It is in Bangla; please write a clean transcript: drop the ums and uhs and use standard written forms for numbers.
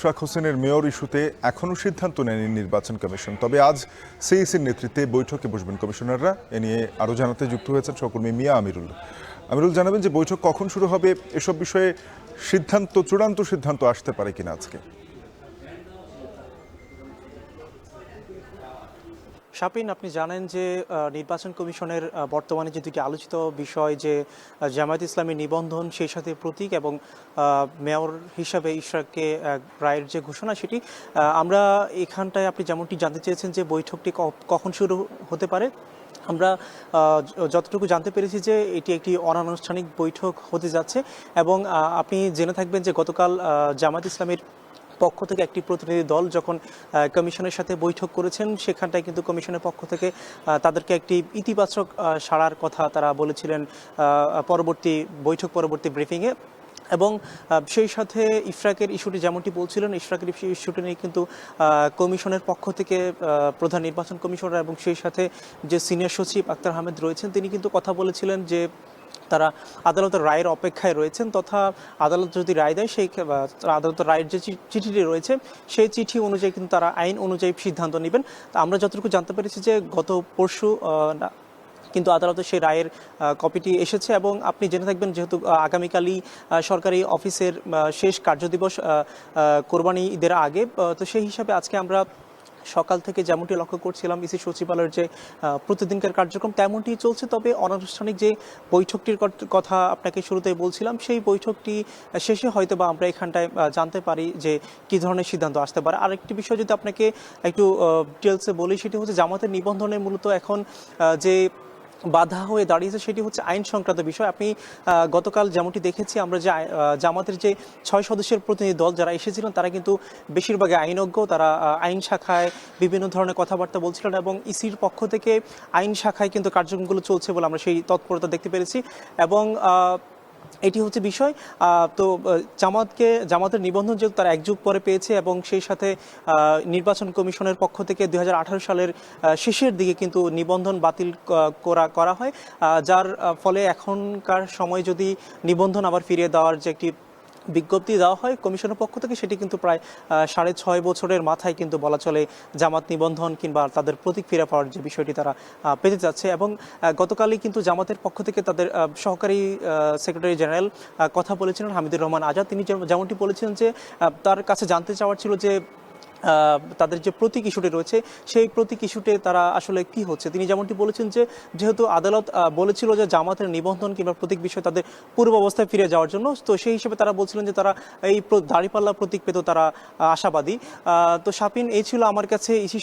ইশরাক হোসেনের মেয়র ইস্যুতে এখনও সিদ্ধান্ত নেয়নি নির্বাচন কমিশন। তবে আজ সিইসির নেতৃত্বে বৈঠকে বসবেন কমিশনাররা। এ নিয়ে আরও জানাতে যুক্ত হয়েছেন সহকর্মী মিয়া আমিরুল। আমিরুল, জানাবেন যে বৈঠক কখন শুরু হবে, এসব বিষয়ে চূড়ান্ত সিদ্ধান্ত আসতে পারে কিনা আজকে? শাপিন, আপনি জানেন যে নির্বাচন কমিশনের বর্তমানে যে দুটি আলোচিত বিষয়, যে জামায়াত ইসলামী নিবন্ধন, সেই সাথে প্রতীক এবং মেয়র হিসাবে ইশরাককে রায়ের যে ঘোষণা, সেটি আমরা এখানটায় আপনি যেমনটি জানতে চেয়েছেন যে বৈঠকটি কখন শুরু হতে পারে। আমরা যতটুকু জানতে পেরেছি যে এটি একটি অনানুষ্ঠানিক বৈঠক হতে যাচ্ছে এবং আপনি জেনে থাকবেন যে গতকাল জামায়াত ইসলামের পক্ষ থেকে একটি প্রতিনিধি দল যখন কমিশনের সাথে বৈঠক করেছেন, সেখানটায় কিন্তু কমিশনের পক্ষ থেকে তাদেরকে একটি ইতিবাচক সাড়ার কথা তারা বলেছিলেন বৈঠক পরবর্তী ব্রিফিংয়ে। এবং সেই সাথে ইশরাকের ইস্যুটি যেমনটি বলছিলেন, ইশরাকের ইস্যুটি নিয়ে কিন্তু কমিশনের পক্ষ থেকে প্রধান নির্বাচন কমিশনার এবং সেই সাথে যে সিনিয়র সচিব আক্তার আহমেদ রয়েছেন, তিনি কিন্তু কথা বলেছিলেন যে তারা আদালতের রায়ের অপেক্ষায় রয়েছেন, তথা আদালত যদি রায় দেয় সেই আদালতের রায়ের যে চিঠিটি রয়েছে সেই চিঠি অনুযায়ী কিন্তু তারা আইন অনুযায়ী সিদ্ধান্ত নেবেন। আমরা যতটুকু জানতে পেরেছি যে গত পরশু কিন্তু আদালতে সেই রায়ের কপিটি এসেছে এবং আপনি জেনে থাকবেন যেহেতু আগামীকালই সরকারি অফিসের শেষ কার্যদিবস কোরবানি ঈদের আগে, তো সেই হিসাবে আজকে আমরা সকাল থেকে যেমনটি লক্ষ্য করছিলাম ইসি সচিবালয়ের যে প্রতিদিনকার কার্যক্রম তেমনটি চলছে। তবে অনানুষ্ঠানিক যে বৈঠকটির কথা আপনাকে শুরুতে বলছিলাম, সেই বৈঠকটি শেষে হয়তো বা আমরা এখানটায় জানতে পারি যে কী ধরনের সিদ্ধান্ত আসতে পারে। আরেকটি বিষয় যদি আপনাকে একটু ডিটেলসে বলি, সেটি হচ্ছে জামাতের নিবন্ধনে মূলত এখন যে বাধা হয়ে দাঁড়িয়েছে সেটি হচ্ছে আইন সংক্রান্ত বিষয়। আপনি গতকাল যেমনটি দেখেছি আমরা যে জামাতের যে 6 সদস্যের প্রতিনিধি দল যারা এসেছিলেন, তারা কিন্তু বেশিরভাগই আইনজ্ঞ, তারা আইন শাখায় বিভিন্ন ধরনের কথাবার্তা বলছিলেন এবং ইসির পক্ষ থেকে আইন শাখায় কিন্তু কার্যক্রমগুলো চলছে বলে আমরা সেই তৎপরতা দেখতে পেরেছি। এবং এটি হচ্ছে বিষয়। তো জামাতের নিবন্ধন যেহেতু তারা এক যুগ পরে পেয়েছে এবং সেই সাথে নির্বাচন কমিশনের পক্ষ থেকে 2018 সালের শেষের দিকে কিন্তু নিবন্ধন বাতিল করা হয়, যার ফলে এখনকার সময় যদি নিবন্ধন আবার ফিরিয়ে দেওয়ার যে একটি বিজ্ঞপ্তি দেওয়া হয় কমিশনের পক্ষ থেকে, সেটি কিন্তু প্রায় 6.5 বছরের মাথায় কিন্তু বলা চলে জামাত নিবন্ধন কিংবা তাদের প্রতীক ফিরে পাওয়ার যে বিষয়টি তারা পেতে যাচ্ছে। এবং গতকালই কিন্তু জামাতের পক্ষ থেকে তাদের সহকারী সেক্রেটারি জেনারেল কথা বলেছিলেন হামিদুর রহমান আজাদ। তিনি যেমনটি বলেছিলেন যে তার কাছে জানতে চাওয়ার ছিল যে তাদের যে প্রতীক ইস্যুটি রয়েছে সেই প্রতীক ইস্যুতে তারা আসলে কি হচ্ছে। তিনি যেমনটি বলেছেন যে যেহেতু আদালত বলেছিল যে জামাতের নিবন্ধন কিংবা প্রতীক বিষয় তাদের পূর্ব অবস্থায় ফিরে যাওয়ার জন্য, তো সেই হিসেবে তারা বলছিলেন যে তারা এই দাঁড়িপাল্লা প্রতীক পেতেও তারা আশাবাদী। তো শাপিন, এই ছিল আমার কাছে ইসি